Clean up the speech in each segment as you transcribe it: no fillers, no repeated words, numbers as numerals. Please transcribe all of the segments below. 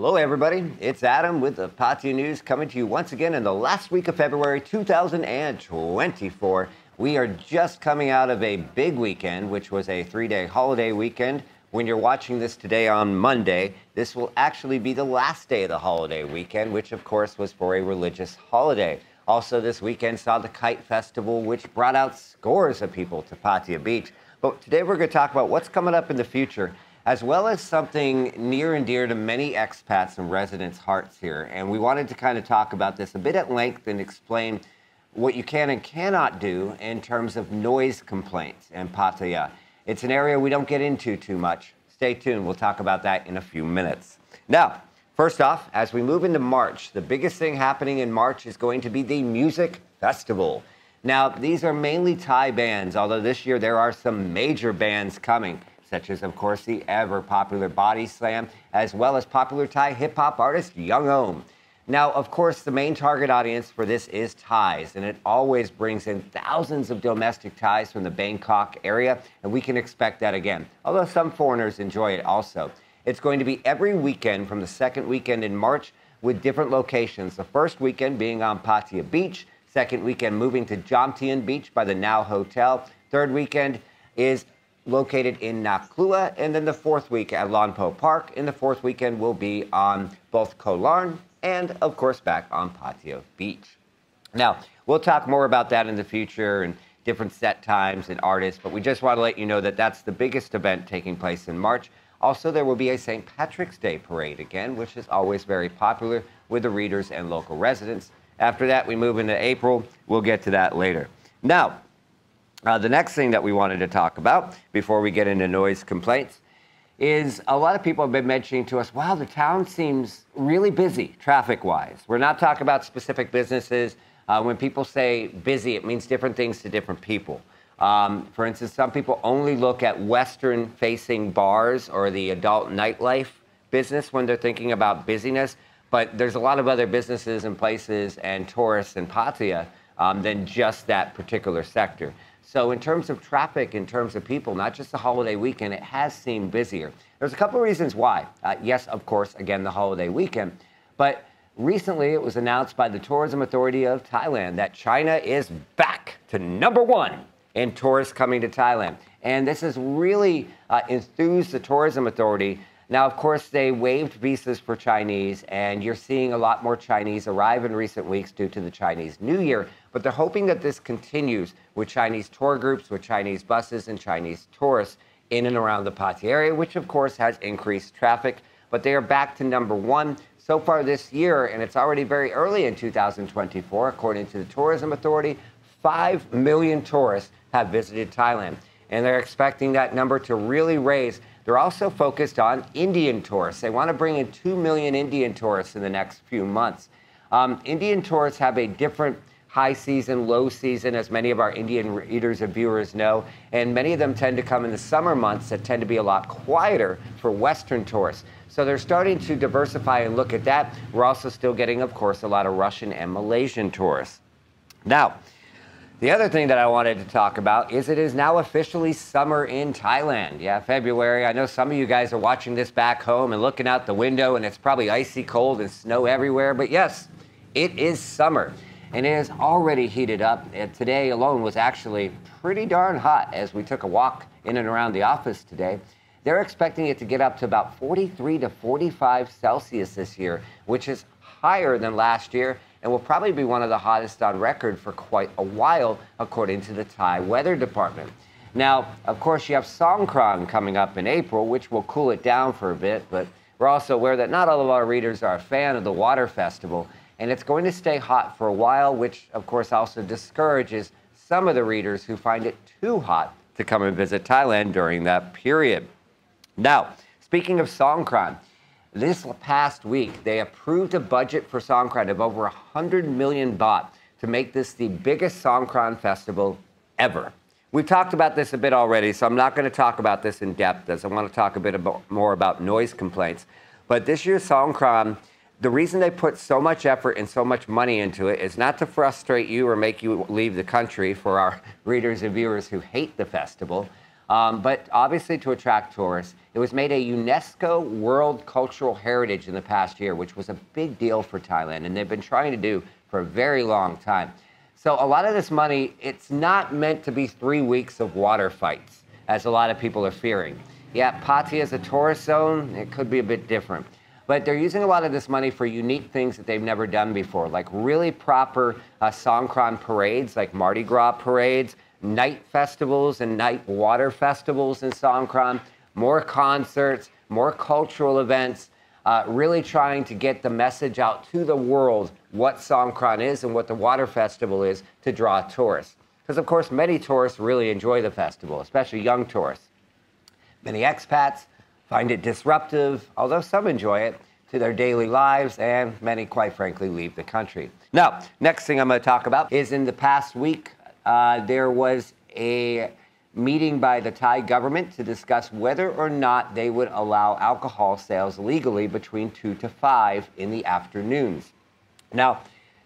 Hello, everybody. It's Adam with the Pattaya News coming to you once again in the last week of February 2024. We are just coming out of a big weekend, which was a 3-day holiday weekend. When you're watching this today on Monday, this will actually be the last day of the holiday weekend, which of course was for a religious holiday. Also, this weekend saw the Kite Festival, which brought out scores of people to Pattaya Beach. But today we're going to talk about what's coming up in the future, as well as something near and dear to many expats and residents' hearts here. And we wanted to kind of talk about this a bit at length and explain what you can and cannot do in terms of noise complaints in Pattaya. It's an area we don't get into too much. Stay tuned. We'll talk about that in a few minutes. Now, first off, as we move into March, the biggest thing happening in March is going to be the Music Festival. Now, these are mainly Thai bands, although this year there are some major bands coming, such as, of course, the ever-popular Body Slam, as well as popular Thai hip-hop artist Young Om. Now, of course, the main target audience for this is Thais, and it always brings in thousands of domestic Thais from the Bangkok area, and we can expect that again, although some foreigners enjoy it also. It's going to be every weekend from the second weekend in March with different locations. The first weekend being on Pattaya Beach, second weekend moving to Jomtien Beach by the Now Hotel, third weekend is located in Naklua, and then the fourth week at Lonpo Park, and the fourth weekend will be on both Koh Larn and, of course, back on Pattaya Beach. Now, we'll talk more about that in the future and different set times and artists, but we just want to let you know that that's the biggest event taking place in March. Also, there will be a St. Patrick's Day parade again, which is always very popular with the readers and local residents. After that, we move into April. We'll get to that later. Now, the next thing that we wanted to talk about before we get into noise complaints is a lot of people have been mentioning to us, wow, the town seems really busy traffic-wise. We're not talking about specific businesses. When people say busy, it means different things to different people. For instance, some people only look at Western-facing bars or the adult nightlife business when they're thinking about busyness, but there's a lot of other businesses and places and tourists in Pattaya than just that particular sector. So in terms of traffic, in terms of people, not just the holiday weekend, it has seemed busier. There's a couple of reasons why. Yes, of course, again, the holiday weekend. But recently it was announced by the Tourism Authority of Thailand that China is back to #1 in tourists coming to Thailand. And this has really enthused the Tourism Authority. Now, of course, they waived visas for Chinese, and you're seeing a lot more Chinese arrive in recent weeks due to the Chinese New Year. But they're hoping that this continues with Chinese tour groups, with Chinese buses, and Chinese tourists in and around the Pattaya area, which, of course, has increased traffic. But they are back to #1 so far this year, and it's already very early in 2024. According to the Tourism Authority, 5 million tourists have visited Thailand, and they're expecting that number to really raise. They're also focused on Indian tourists. They want to bring in 2 million Indian tourists in the next few months. Indian tourists have a different high season, low season, as many of our Indian readers and viewers know, and many of them tend to come in the summer months that tend to be a lot quieter for Western tourists. So they're starting to diversify and look at that. We're also still getting, of course, a lot of Russian and Malaysian tourists. Now, the other thing that I wanted to talk about is it is now officially summer in Thailand. Yeah, February. I know some of you guys are watching this back home and looking out the window, and it's probably icy cold and snow everywhere. But yes, it is summer, and it has already heated up. Today alone was actually pretty darn hot as we took a walk in and around the office today. They're expecting it to get up to about 43 to 45 Celsius this year, which is higher than last year, and will probably be one of the hottest on record for quite a while, according to the Thai Weather Department. Now, of course, you have Songkran coming up in April, which will cool it down for a bit, but we're also aware that not all of our readers are a fan of the water festival, and it's going to stay hot for a while, which, of course, also discourages some of the readers who find it too hot to come and visit Thailand during that period. Now, speaking of Songkran, this past week, they approved a budget for Songkran of over 100 million baht to make this the biggest Songkran festival ever. We've talked about this a bit already, so I'm not going to talk about this in depth, as I want to talk a bit more about noise complaints. But this year's Songkran, the reason they put so much effort and so much money into it is not to frustrate you or make you leave the country for our readers and viewers who hate the festival. but obviously to attract tourists. It was made a UNESCO World Cultural Heritage in the past year, which was a big deal for Thailand, and they've been trying to do for a very long time. So a lot of this money, it's not meant to be 3 weeks of water fights, as a lot of people are fearing. Yeah, Pattaya is a tourist zone. It could be a bit different. But they're using a lot of this money for unique things that they've never done before, like really proper Songkran parades, like Mardi Gras parades, night festivals and night water festivals in Songkran, more concerts, more cultural events, really trying to get the message out to the world what Songkran is and what the water festival is to draw tourists. Because, of course, many tourists really enjoy the festival, especially young tourists. Many expats find it disruptive, although some enjoy it, to their daily lives, and many, quite frankly, leave the country. Now, next thing I'm going to talk about is in the past week, there was a meeting by the Thai government to discuss whether or not they would allow alcohol sales legally between 2 to 5 in the afternoons. Now,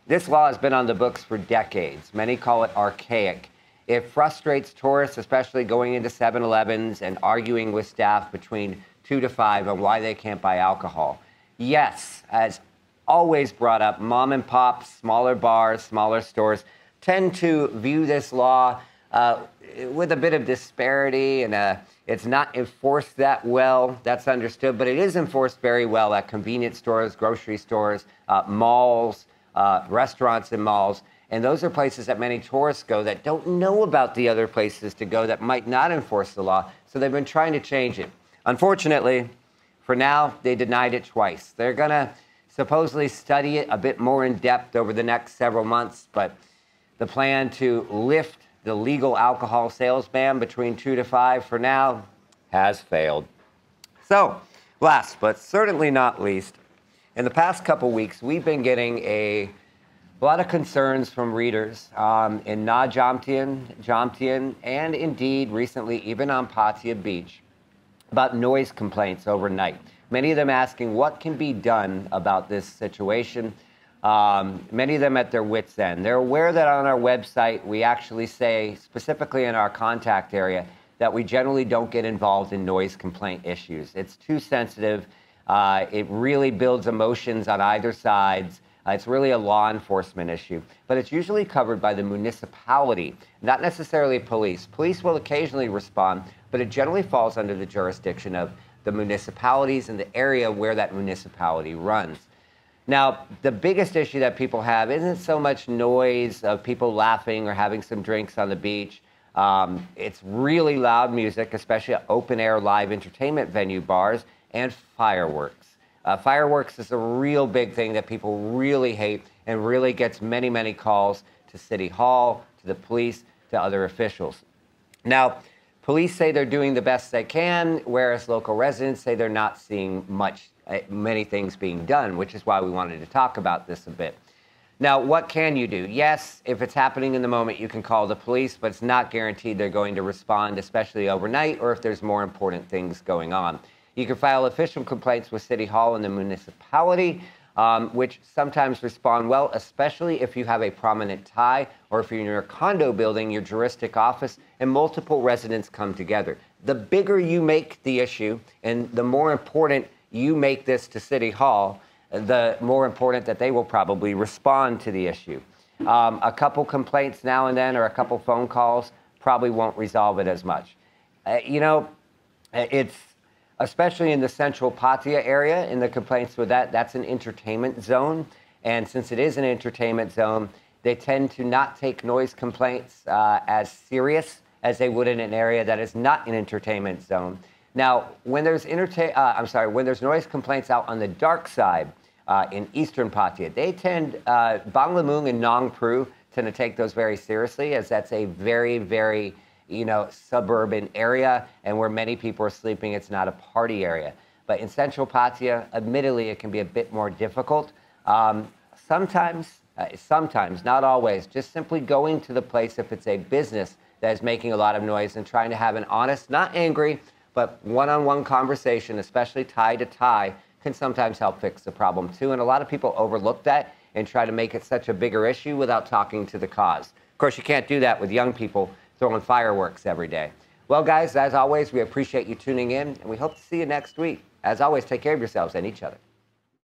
this law has been on the books for decades. Many call it archaic. It frustrates tourists, especially going into 7-Elevens and arguing with staff between 2 to 5 on why they can't buy alcohol. Yes, as always brought up, mom and pop, smaller bars, smaller stores tend to view this law with a bit of disparity, and it's not enforced that well. That's understood, but it is enforced very well at convenience stores, grocery stores, malls, restaurants and malls. And those are places that many tourists go that don't know about the other places to go that might not enforce the law. So they've been trying to change it. Unfortunately, for now, they denied it twice. They're going to supposedly study it a bit more in depth over the next several months, but the plan to lift the legal alcohol sales ban between 2 to 5 for now has failed. So, last but certainly not least, in the past couple weeks, we've been getting a lot of concerns from readers in Jomtien, and indeed recently even on Pattaya Beach about noise complaints overnight. Many of them asking what can be done about this situation. Many of them at their wits' end. They're aware that on our website we actually say, specifically in our contact area, that we generally don't get involved in noise complaint issues. It's too sensitive. It really builds emotions on either sides. It's really a law enforcement issue, but it's usually covered by the municipality, not necessarily police. Police will occasionally respond, but it generally falls under the jurisdiction of the municipalities in the area where that municipality runs. Now, the biggest issue that people have isn't so much noise of people laughing or having some drinks on the beach. It's really loud music, especially at open-air live entertainment venue bars, and fireworks. Fireworks is a real big thing that people really hate and really gets many, many calls to City Hall, to the police, to other officials. Now, police say they're doing the best they can, whereas local residents say they're not seeing many things being done, which is why we wanted to talk about this a bit. Now, what can you do? Yes, if it's happening in the moment, you can call the police, but it's not guaranteed they're going to respond, especially overnight, or if there's more important things going on. You can file official complaints with City Hall and the municipality, which sometimes respond well, especially if you have a prominent tie, or if you're in your condo building, your juristic office, and multiple residents come together. The bigger you make the issue, and the more important you make this to City Hall, the more important that they will probably respond to the issue. A couple complaints now and then, or a couple phone calls, probably won't resolve it as much. It's especially in the central Pattaya area, in the complaints with that's an entertainment zone. And since it is an entertainment zone, they tend to not take noise complaints as serious as they would in an area that is not an entertainment zone. Now, when there's noise complaints out on the dark side in eastern Pattaya, they tend, Banglamung and Nong Pru tend to take those very seriously, as that's a very, very suburban area, and where many people are sleeping, it's not a party area. But in central Pattaya, admittedly, it can be a bit more difficult. Sometimes, not always, just simply going to the place if it's a business that is making a lot of noise and trying to have an honest, not angry, but one-on-one conversation, especially tie to tie, can sometimes help fix the problem too. And a lot of people overlook that and try to make it such a bigger issue without talking to the cause. Of course, you can't do that with young people throwing fireworks every day. Well, guys, as always, we appreciate you tuning in, and we hope to see you next week. As always, take care of yourselves and each other.